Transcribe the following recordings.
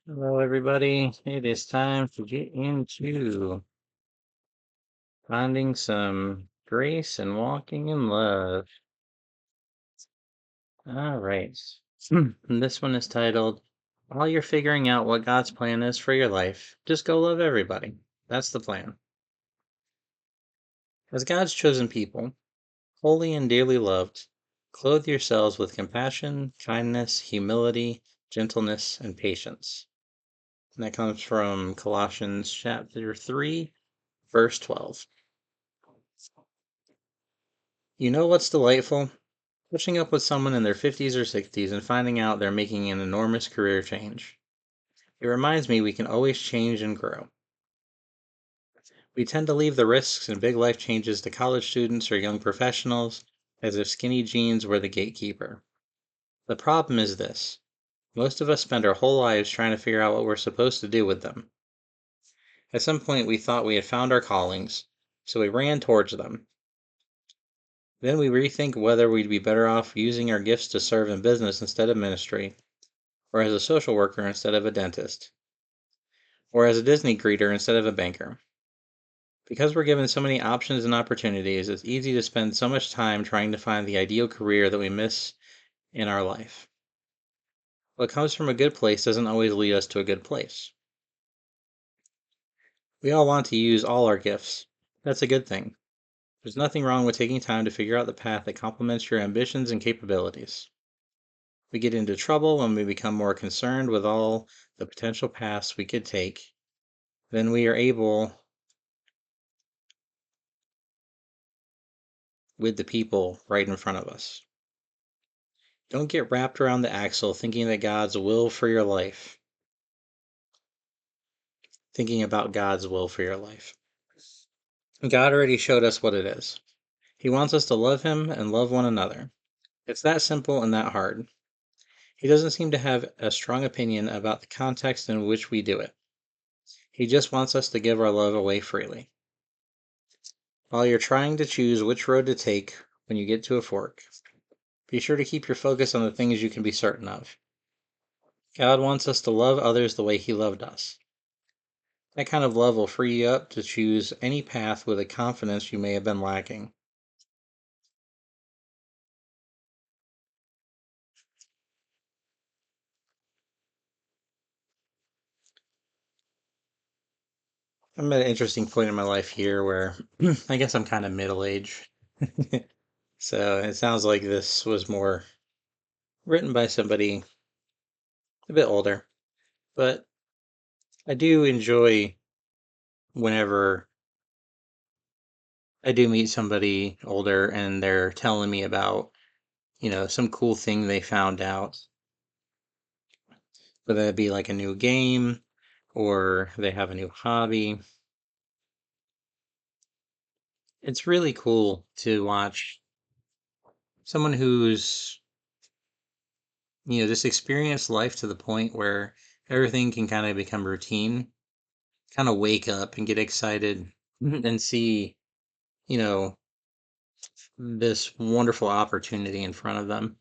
Hello, everybody. It is time to get into finding some grace and walking in love. All right. And this one is titled, While You're Figuring Out What God's Plan Is for Your Life, Just Go Love Everybody. That's the plan. As God's chosen people, holy and dearly loved, clothe yourselves with compassion, kindness, humility, gentleness, and patience. And that comes from Colossians chapter 3, verse 12. You know what's delightful? Pushing up with someone in their 50s or 60s and finding out they're making an enormous career change. It reminds me we can always change and grow. We tend to leave the risks and big life changes to college students or young professionals as if skinny jeans were the gatekeeper. The problem is this: most of us spend our whole lives trying to figure out what we're supposed to do with them. At some point, we thought we had found our callings, so we ran towards them. Then we rethink whether we'd be better off using our gifts to serve in business instead of ministry, or as a social worker instead of a dentist, or as a Disney greeter instead of a banker. Because we're given so many options and opportunities, it's easy to spend so much time trying to find the ideal career that we miss in our life. What comes from a good place doesn't always lead us to a good place. We all want to use all our gifts. That's a good thing. There's nothing wrong with taking time to figure out the path that complements your ambitions and capabilities. We get into trouble when we become more concerned with all the potential paths we could take than we are able with the people right in front of us. Don't get wrapped around the axle thinking that God's will for your life, thinking about God's will for your life. God already showed us what it is. He wants us to love Him and love one another. It's that simple and that hard. He doesn't seem to have a strong opinion about the context in which we do it. He just wants us to give our love away freely. While you're trying to choose which road to take when you get to a fork, be sure to keep your focus on the things you can be certain of. God wants us to love others the way He loved us. That kind of love will free you up to choose any path with a confidence you may have been lacking. I'm at an interesting point in my life here where I guess I'm kind of middle aged. So it sounds like this was more written by somebody a bit older. But I do enjoy whenever I do meet somebody older and they're telling me about, some cool thing they found out, whether it be like a new game or they have a new hobby. It's really cool to watch someone who's, just experienced life to the point where everything can kind of become routine, kind of wake up and get excited and see, you know, this wonderful opportunity in front of them.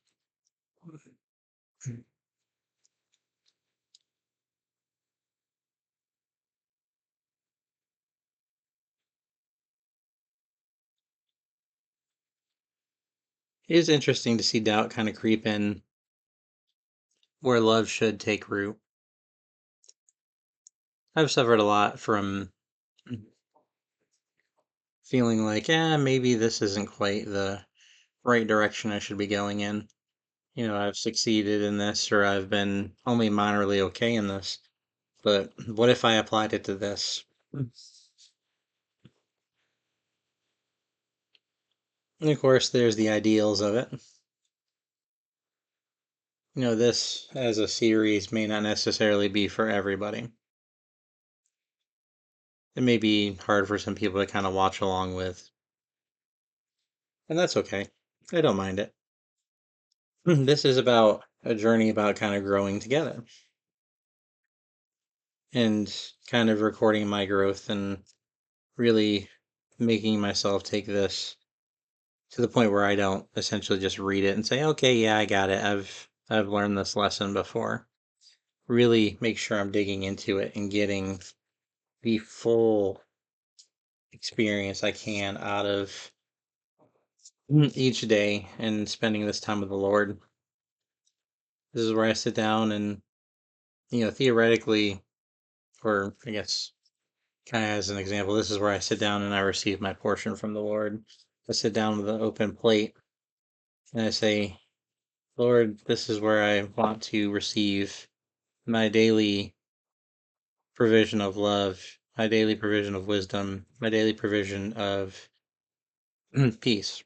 It is interesting to see doubt kind of creep in where love should take root. I've suffered a lot from feeling like, maybe this isn't quite the right direction I should be going in. I've succeeded in this or I've been only minorly okay in this. But what if I applied it to this? And of course, there's the ideals of it. This as a series may not necessarily be for everybody. It may be hard for some people to kind of watch along with, and that's okay. I don't mind it. This is about a journey about kind of growing together and kind of recording my growth and really making myself take this to the point where I don't essentially just read it and say, "Okay, yeah, I got it. I've learned this lesson before." really make sure I'm digging into it and getting the full experience I can out of each day and spending this time with the Lord. This is where I sit down and, theoretically, or I guess kind of as an example, this is where I sit down and I receive my portion from the Lord. I sit down with an open plate and I say, Lord, this is where I want to receive my daily provision of love, my daily provision of wisdom, my daily provision of peace.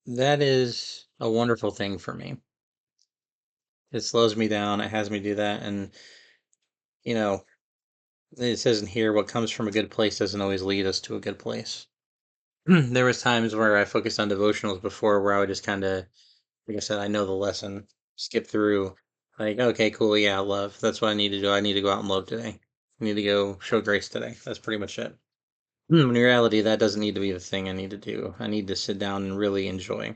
That is a wonderful thing for me. It slows me down. It has me do that. And, you know, it says in here, what comes from a good place doesn't always lead us to a good place. There was times where I focused on devotionals before where I would just kind of, like I said, I know the lesson, skip through, like, okay, cool, yeah, love. That's what I need to do. I need to go out and love today. I need to go show grace today. That's pretty much it. In reality, that doesn't need to be the thing I need to do. I need to sit down and really enjoy.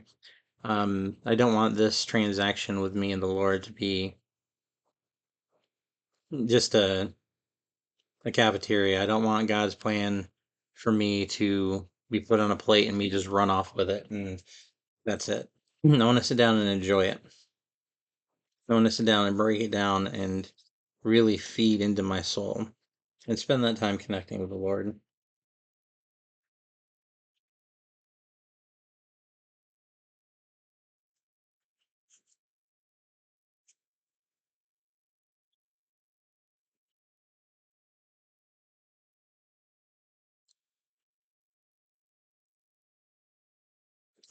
I don't want this transaction with me and the Lord to be just a cafeteria. I don't want God's plan for me to be put on a plate and me just run off with it and that's it. I want to sit down and enjoy it. I want to sit down and break it down and really feed into my soul and spend that time connecting with the Lord.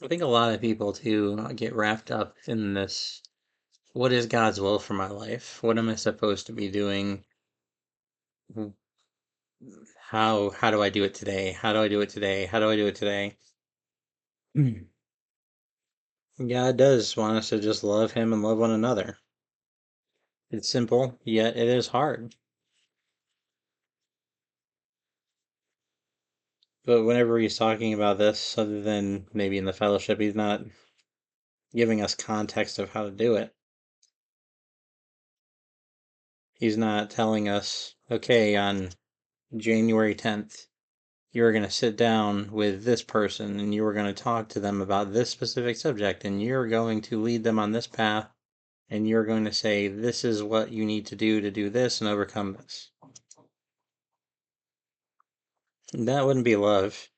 I think a lot of people too get wrapped up in this. What is God's will for my life? What am I supposed to be doing? W- how do I do it today? How do I do it today? How do I do it today? God does want us to just love Him and love one another. It's simple, yet it is hard. But whenever He's talking about this, other than maybe in the fellowship, He's not giving us context of how to do it. He's not telling us, okay, on January 10th, you're going to sit down with this person and you are going to talk to them about this specific subject and you're going to lead them on this path and you're going to say, this is what you need to do this and overcome this. That wouldn't be love.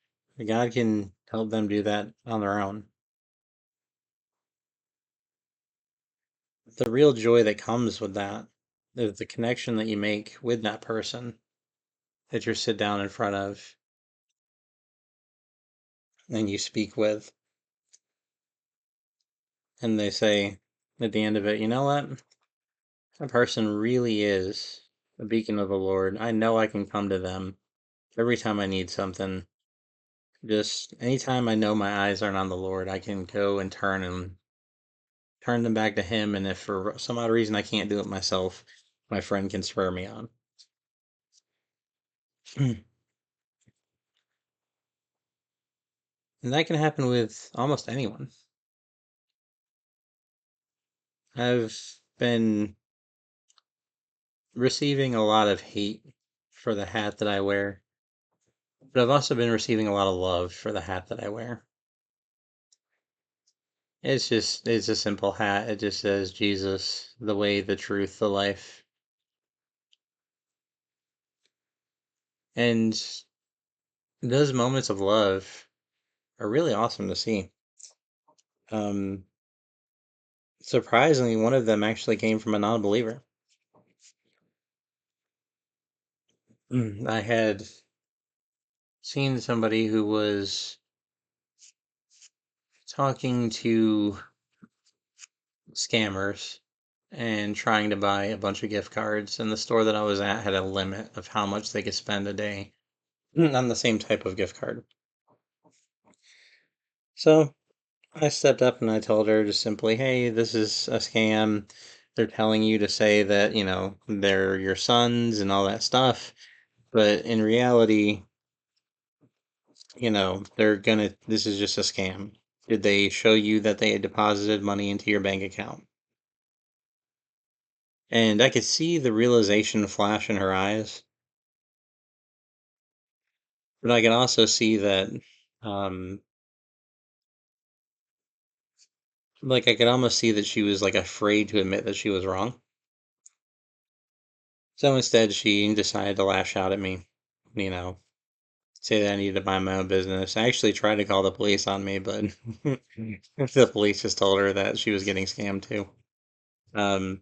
God can help them do that on their own. The real joy that comes with that is the connection that you make with that person that you sit down in front of and you speak with. And they say at the end of it, you know what? That person really is a beacon of the Lord. I know I can come to them every time I need something. Just anytime I know my eyes aren't on the Lord, I can go and turn them back to Him. And if for some odd reason I can't do it myself, my friend can spur me on. And that can happen with almost anyone. I've been receiving a lot of hate for the hat that I wear, but I've also been receiving a lot of love for the hat that I wear. It's a simple hat. It just says Jesus, the way, the truth, the life. And those moments of love are really awesome to see. Um, Surprisingly, one of them actually came from a non-believer. I had seen somebody who was talking to scammers and trying to buy a bunch of gift cards, and the store that I was at had a limit of how much they could spend a day on the same type of gift card. So I stepped up and I told her just simply, hey, this is a scam. They're telling you to say that, they're your sons and all that stuff. But in reality, this is just a scam? Did they show you that they had deposited money into your bank account? And I could see the realization flash in her eyes, but I could also see that, um, like, I could almost see that she was, like, afraid to admit that she was wrong. So instead, she decided to lash out at me, you know, say that I needed to mind my own business. I actually tried to call the police on me, but the police just told her that she was getting scammed too. Um,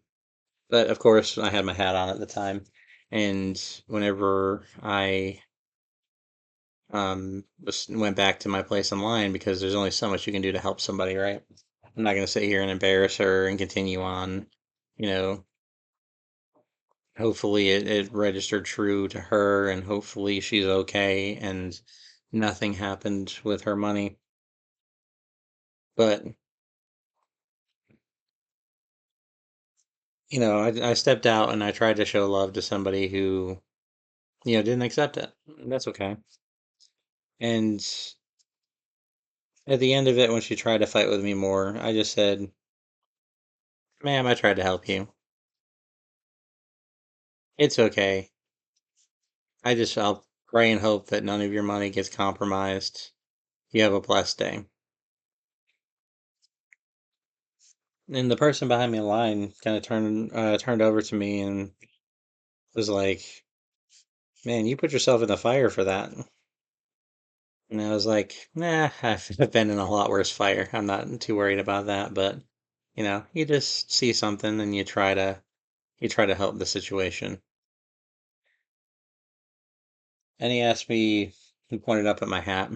but of course, I had my hat on at the time, and whenever I went back to my place in line, because there's only so much you can do to help somebody, right? I'm not going to sit here and embarrass her and continue on. You know, hopefully it registered true to her, and hopefully she's okay and nothing happened with her money. But, I stepped out and I tried to show love to somebody who, didn't accept it. That's okay. And at the end of it, when she tried to fight with me more, I just said, ma'am, I tried to help you. It's okay. I'll pray and hope that none of your money gets compromised. You have a blessed day. And the person behind me in line kind of turned over to me and was like, "Man, you put yourself in the fire for that." And I was like, "Nah, I've been in a lot worse fire. I'm not too worried about that." But you just see something and you try to help the situation. And he pointed up at my hat.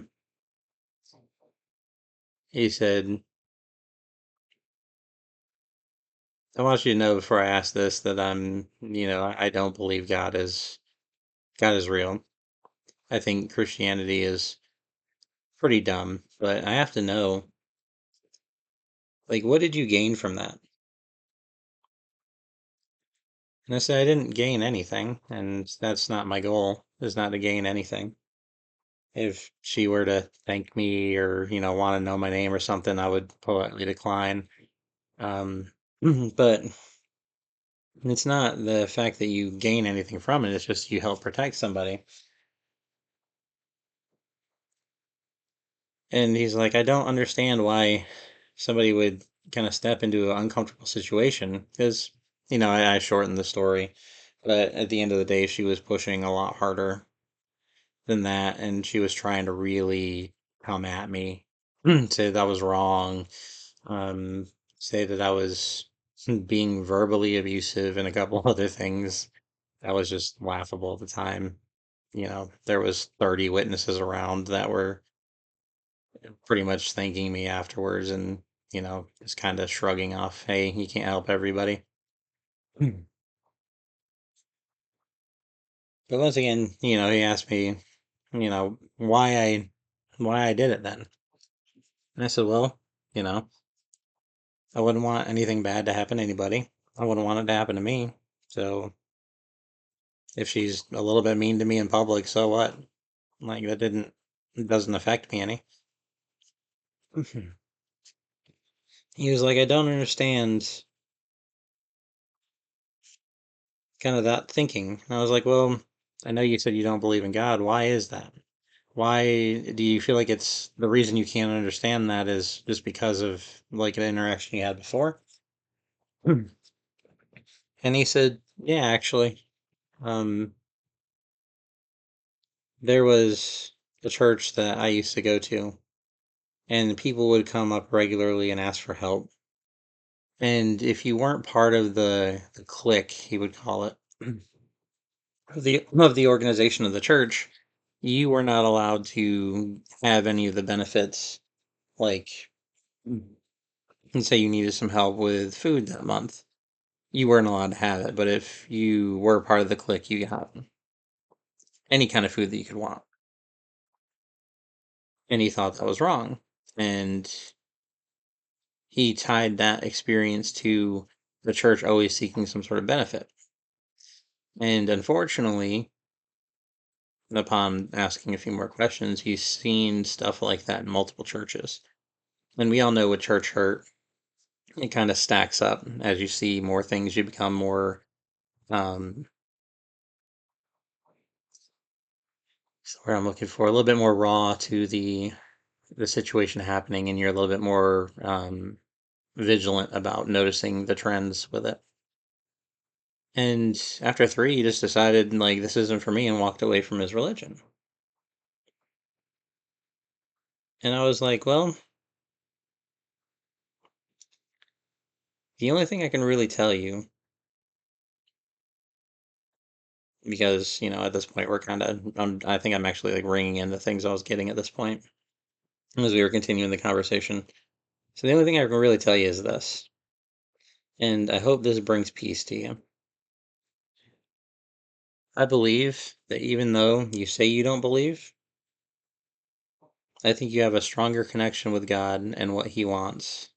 He said, "I want you to know before I ask this that I don't believe God is real. I think Christianity is pretty dumb, but I have to know, like, what did you gain from that?" And I said, "I didn't gain anything, and that's not my goal, is not to gain anything. If she were to thank me or, want to know my name or something, I would politely decline. Um, but it's not the fact that you gain anything from it, it's just you help protect somebody." And he's like, "I don't understand why somebody would kind of step into an uncomfortable situation." Because, I shortened the story, but at the end of the day, she was pushing a lot harder than that, and she was trying to really come at me, say that I was wrong, um, say that I was being verbally abusive, and a couple other things that was just laughable at the time. There was 30 witnesses around that were pretty much thanking me afterwards and, just kind of shrugging off, hey, you can't help everybody. Hmm. But once again, he asked me, why I did it then. And I said, well, you know, I wouldn't want anything bad to happen to anybody. I wouldn't want it to happen to me. So if she's a little bit mean to me in public, so what? Like it doesn't affect me any. He was like, I don't understand kind of that thinking. And I was like, well, I know you said you don't believe in God. Why is that? Why do you feel like it's the reason you can't understand that is just because of like an interaction you had before? Hmm. And he said, yeah, actually, um, there was a church that I used to go to, and people would come up regularly and ask for help. And if you weren't part of the clique, he would call it, of the organization of the church, you were not allowed to have any of the benefits. Like, let's say you needed some help with food that month, you weren't allowed to have it. But if you were part of the clique, you got any kind of food that you could want. And he thought that was wrong. And he tied that experience to the church always seeking some sort of benefit. And unfortunately, upon asking a few more questions, he's seen stuff like that in multiple churches. And we all know with church hurt, it kind of stacks up. As you see more things, you become more, um, what's the word I'm looking for, a little bit more raw to the situation happening, and you're a little bit more vigilant about noticing the trends with it. And after three, he just decided, like, this isn't for me and walked away from his religion. And I was like, well, the only thing I can really tell you, because, at this point, we're kind of, I think I'm actually like ringing in the things I was getting at this point as we were continuing the conversation. So the only thing I can really tell you is this, and I hope this brings peace to you. I believe that even though you say you don't believe, I think you have a stronger connection with God and what He wants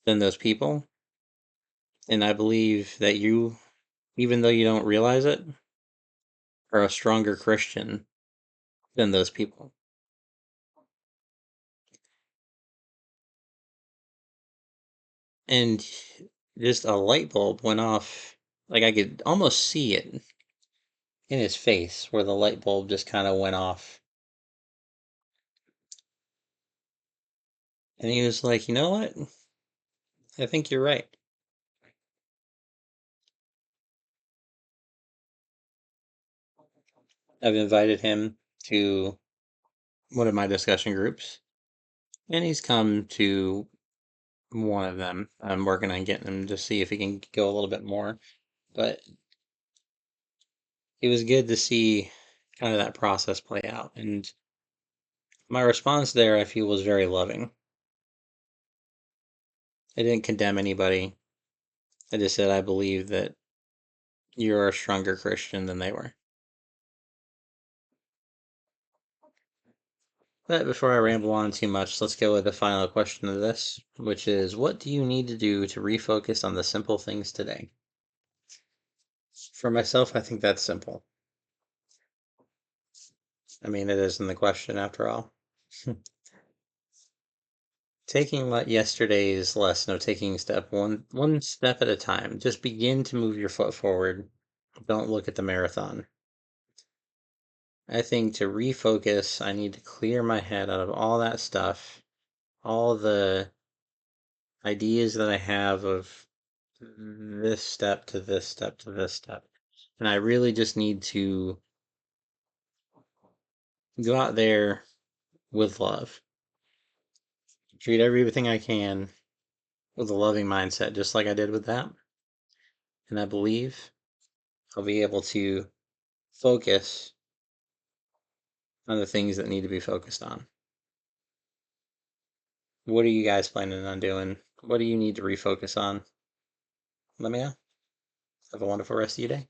than those people. And I believe that you, even though you don't realize it, are a stronger Christian than those people. And just a light bulb went off. Like I could almost see it in his face where the light bulb just kind of went off. And he was like, you know what? I think you're right. I've invited him to one of my discussion groups, and he's come to one of them. I'm working on getting him to see if he can go a little bit more. But it was good to see kind of that process play out. And my response there, I feel, was very loving. I didn't condemn anybody. I just said I believe that you're a stronger Christian than they were. But before I ramble on too much, let's go with the final question of this, which is what do you need to do to refocus on the simple things today? For myself, I think that's simple. I mean, it isn't the question after all. Taking yesterday's lesson of taking step one step at a time. Just begin to move your foot forward. Don't look at the marathon. I think to refocus, I need to clear my head out of all that stuff, all the ideas that I have of this step to this step to this step. And I really just need to go out there with love. Treat everything I can with a loving mindset, just like I did with that. And I believe I'll be able to focus on the things that need to be focused on. What are you guys planning on doing? What do you need to refocus on? Let me know. Have a wonderful rest of your day.